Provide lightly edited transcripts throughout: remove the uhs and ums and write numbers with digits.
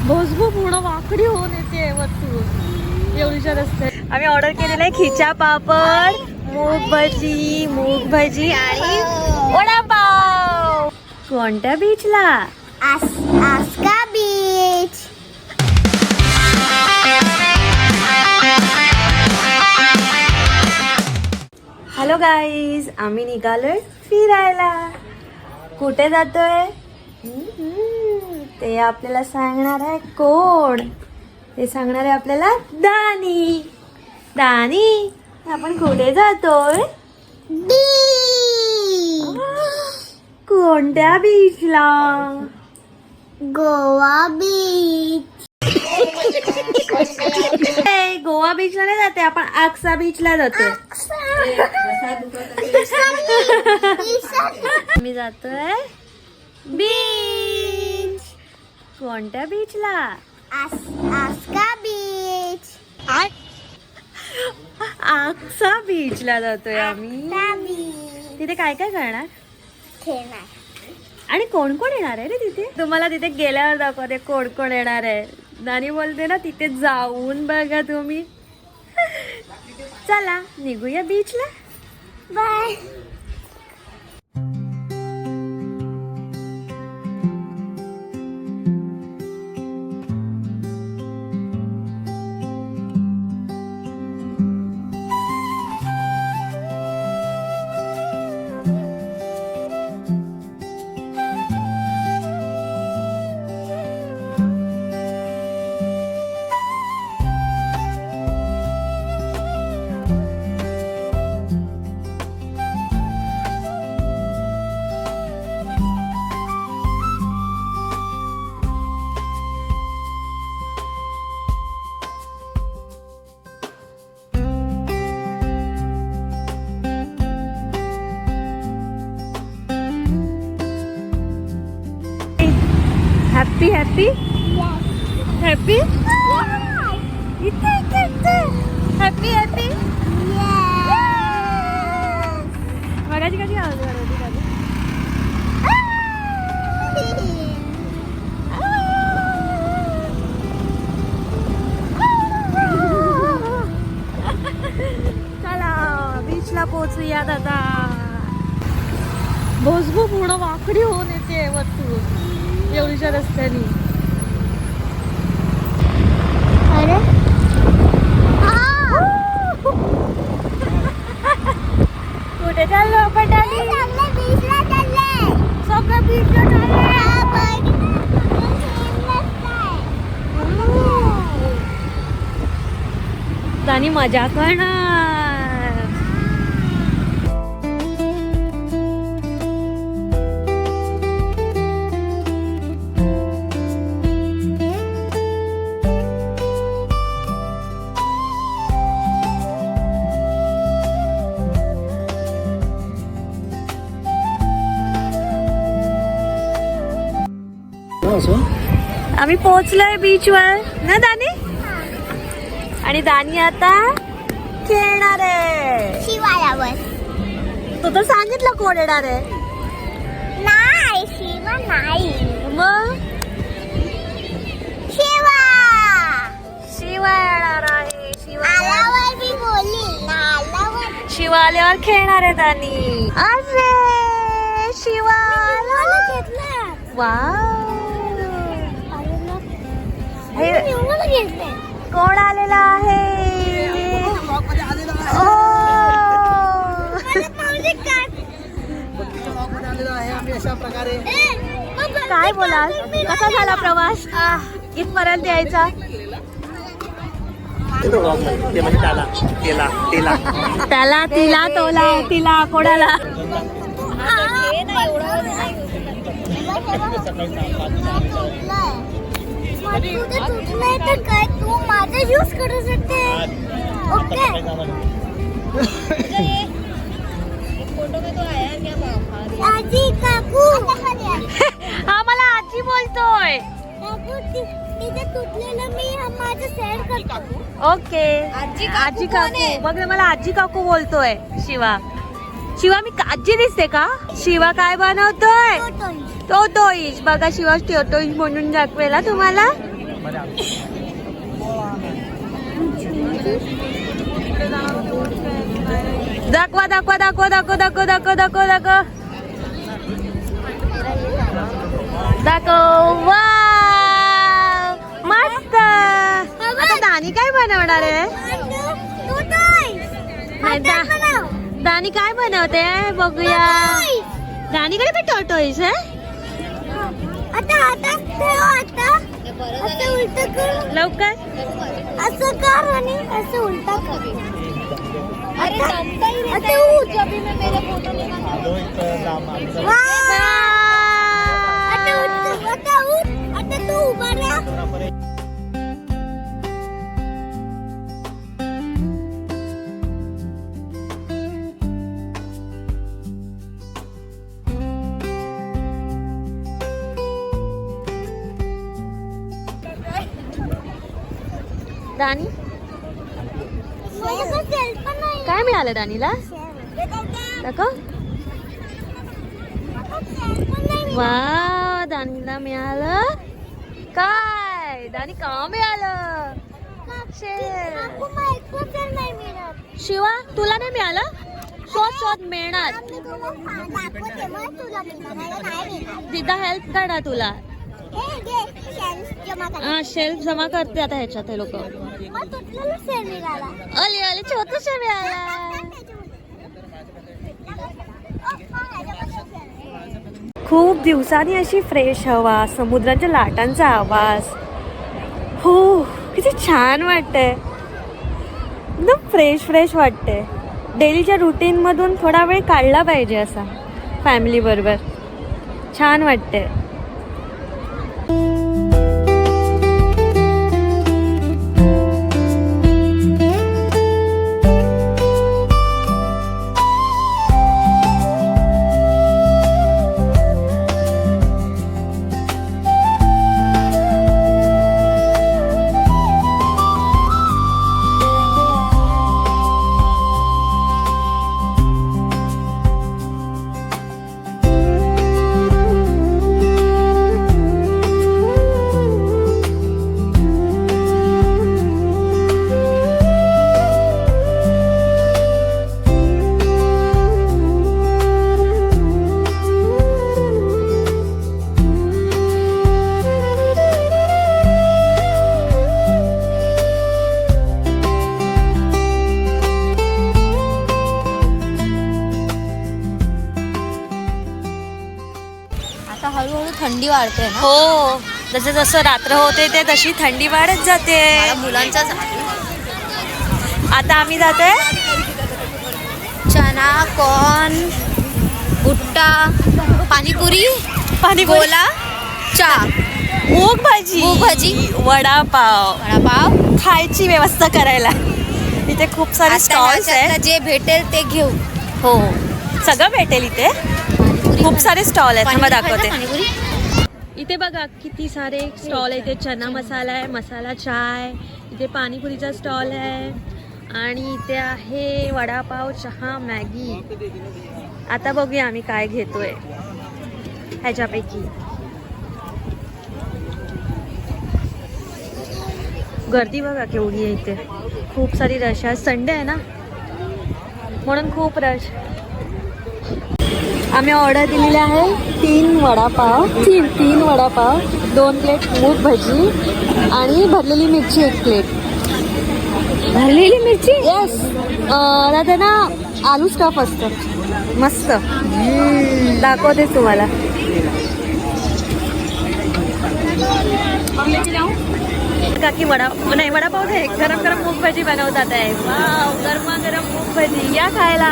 भोसभू पूर्ण वाकडी होऊन येते वरतून एवढीच्या रस्ते. आम्ही ऑर्डर केलेलं आहे खिचा पापड, मूग भजी आणि वडापाव. कोणत्या बीचला? आस्का बीच. हॅलो गाईज, आम्ही निघालोय फिरायला. कुठे जातोय ते आपल्याला सांगणार आहे कोण? ते सांगणार आहे आपल्याला दानी. दानी, आपण कुठे जातोय? कोणत्या बीचला? गोवा बीच. गोवा बीचला नाही जाते आपण, आक्सा बीचला जातोय. मी जातोय बीच. कोणत्या बीचला? आस्का बीच. आक्सा बीचला जातोय आम्ही. तिथे काय काय करणार? खेळणार. आणि कोण कोण येणार आहे रे तिथे? तुम्हाला तिथे गेल्यावर दाखवते कोण कोण येणार आहे. नानी बोलते ना तिथे जाऊन बघा तुम्ही. चला निघूया बीचला. Bye. Happy happy happy happy happy. मगाची कशी आवाज करत होती? चला बीचला पोहोचूयात आता. भोसभू पूर्ण वाकडी होऊन येते वरतून एवढीच्या रस्त्याने. अरे कुठे चाललो आपण? बीचला चालले. सगळं बीचला चाललंय. दानी मजा करणार. आम्ही पोहोचलोय बीचवर ना दानी. आणि दानी आता खेळणार आहे. शिवाल्यावर. तू तर सांगितलं कोण येणार आहे. नाही शिवा नाही. मग शिवा. शिवा येणार आहे. शिवा आल्यावर मी बोलली ना. आल्यावर शिवा आल्यावर खेळणार आहे दानी. अरे शिवा घेतलं. वाव. घेतलं. कोण आलेला आहे? काय बोलाल? कसा झाला प्रवास? इथपर्यंत यायचा? त्याला तिला तोला तिला कोणाला? तर काय तू माझा यूज करू शकते. ओके. आजी काकू. हा मला आजी बोलतोय. काकू तिथे तुटलेलं मी माझं सेट करतो. ओके. आजी काकू बघ मला आजी काकू बोलतोय. शिवा शिवा मी आजी दिसते का? शिवा काय बनवतोय? टोटोइश. बघा शिवा टोटोइश म्हणून दाखवेला तुम्हाला. दाखवा दाखवा दाखवा दाखवा दाखवा दाखवा दाखवा दाखवा दाखव. वाव, मस्त. आता दानी काय बनवणार आहे? दानी काय बनवते बघूया. दानीकडे पण टॉर्टोइस आहे. लवकर असं कर आणि असं उलटा कर. आता तू उभा राहा. दानी काय मिळालं दानीला? दाखव. वा, दानीला मिळालं काय? दानी का मिळालं? शिवा तुला नाही मिळालं? शोध शोध मिळणार. दिदा हेल्प करा तुला. हा, शेल्फ जमा करते आता ह्याच्यात हे लोक. अली अली छोटूशा मिळाला. खूप दिवसांनी अशी फ्रेश हवा, समुद्राच्या लाटांचा आवाज. हो, किती छान वाटतंय. एकदम फ्रेश फ्रेश वाटतंय. डेलीच्या रुटीन मधून थोडा वेळ काढला पाहिजे असा फॅमिली बरोबर. छान वाटतंय. हळूहळू थंडी वाढते ना. हो, जसं जसं रात्र होते ते तशी थंडी वाढत जाते. मुलांच्या आता आम्ही जातोय चना, कॉर्न, भुट्टा, पाणीपुरी, गोला, चहा, मूग भाजी, वडापाव खायची व्यवस्था करायला. इथे खूप सारे स्टॉल्स आहेत. जे भेटेल ते घेऊ. हो, सगळं भेटेल इथे. खूप सारे स्टॉल आहेत. थांबा दाखवते. इथे बघा किती सारे स्टॉल आहे. इथे चना मसाला आहे, मसाला चाय, इथे पाणीपुरीचा स्टॉल आहे आणि इथे आहे वडापाव, चहा, मॅगी. आता बघूया आम्ही काय घेतोय ह्याच्यापैकी. गर्दी बघा केवढी आहे इथे. खूप सारी रश आहे. संडे आहे ना म्हणून खूप रश. आम्ही ऑर्डर दिलेली आहे 3 वडापाव, 3 वडापाव, 2 प्लेट मूग भजी आणि भरलेली मिरची 1 प्लेट. भरलेली मिरची? येस. दादा ना आलू स्टफ असतं मस्त. दाखवतेच तुम्हाला. काकी वडापाव दे. गरम गरम मूग भजी बनवतात आहे. वाव, गरमागरम मूग भजी या खायला.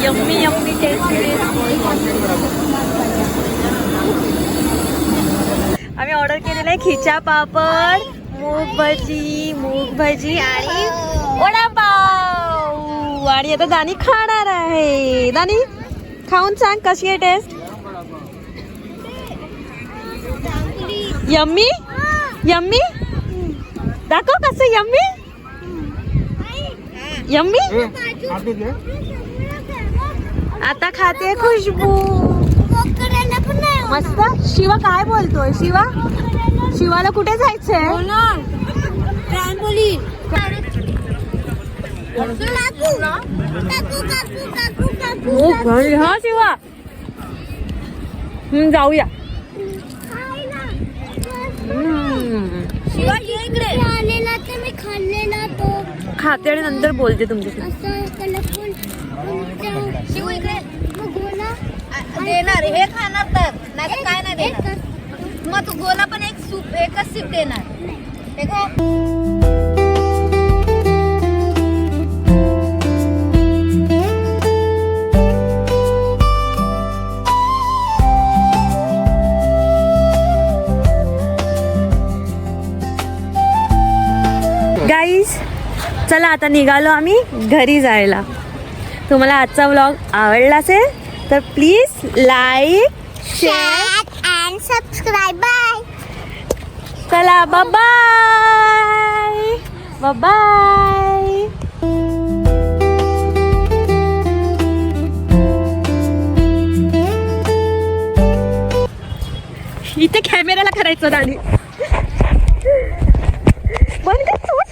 Yummy yummy tasty. आम्ही ऑर्डर केलेलं आहे खिचा पापड, मूग भजी आणि वडापाव. आणि आता दानी खाणार आहे. दानी खाऊन सांग कशी आहे टेस्ट. Yummy yummy. दाखव कसं यम्मी. यम्मी. आता खाते खुशबू. करायला पण नाही मस्त. शिवा काय बोलतोय? शिवाला कुठे जायचंय? हा शिवा, जाऊया. शिवा ये इकडे. आलेला तर मी खाल्लेला तो खाते आणि नंतर बोलते तुमच्याशी. असं कलरफुल शिव इकडे. गोला देणार हे खाणार तर नाही काय नाही देणार. मग तू गोला पण एक सूप एकच सीप देणार. हे का? गाईज चला आता निघालो आम्ही घरी जायला. तुम्हाला आजचा व्लॉग आवडला असेल तर please like, share. and subscribe. Bye. चला बाय बाय. इथे कॅमेराला करायचं दाढी. बंद कर.